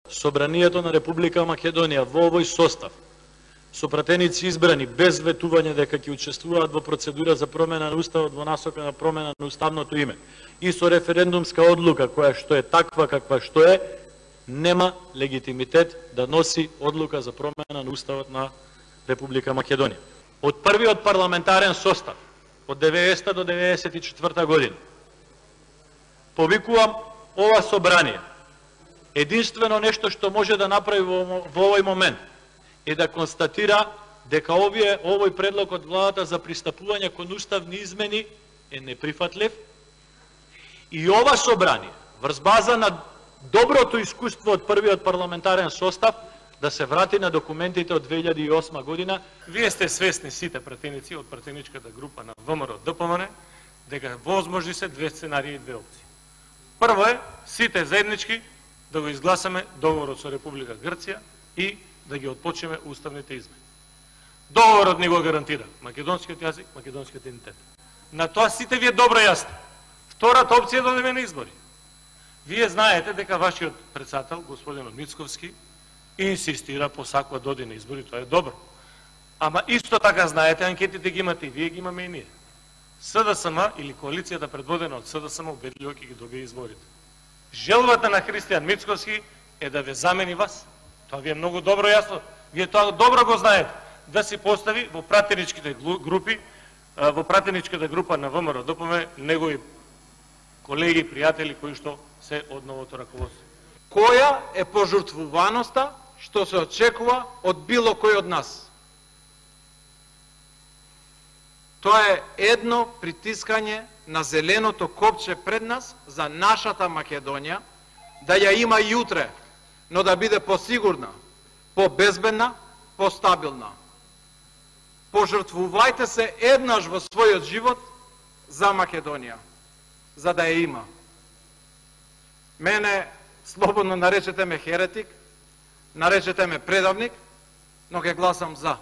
Собранието на Република Македонија во овој состав, со пратеници избрани без ветување дека ќе учествуваат во процедура за промена на уставот во насока на промена на уставното име и со референдумска одлука која што е таква каква што е, нема легитимитет да носи одлука за промена на уставот на Република Македонија. Од првиот парламентарен состав, од 90 до 94 година, повикувам ова собрание. Единствено нешто што може да направи во овој момент е да констатира дека овој предлог од владата за пристапување кон уставни измени е неприфатлив и ова собрание, врз база на доброто искуство од првиот парламентарен состав, да се врати на документите од 2008 година. Вие сте свесни сите пратеници од пратеничката група на ВМРО-ДПМН дека возможни се две сценарии и две опции. Прво е сите заеднички да го изгласаме договорот со Република Грција и да ги отпочнеме уставните измени. Договорот ни го гарантира македонскиот јазик, македонскиот идентитет. На тоа сите ви е добро јасно. Втората опција е да одиме на избори. Вие знаете дека вашиот председател, господинот Мицковски, инсистира посакува да оди на избори, тоа е добро. Ама исто така знаете, анкетите ги имате и вие, ги имаме и ние. СДСМ или коалицијата предводена од СДСМ убедливо ќе ги добие изборите. Желбата на Христијан Мицковски е да ве замени вас. Тоа ви е многу добро јасно. Вие тоа добро го знаете. Да се постави во пратеничките групи, во пратеничката група на ВМРО-ДПМН негови колеги, пријатели кои што се од новото раководство. Која е пожртвуваноста што се очекува од било кој од нас? Тоа е едно притискање на зеленото копче пред нас за нашата Македонија, да ја има и утре, но да биде посигурна, побезбедна, постабилна. Пожртвувајте се еднаш во својот живот за Македонија, за да ја има. Мене слободно наречете ме херетик, наречете ме предавник, но ќе гласам за.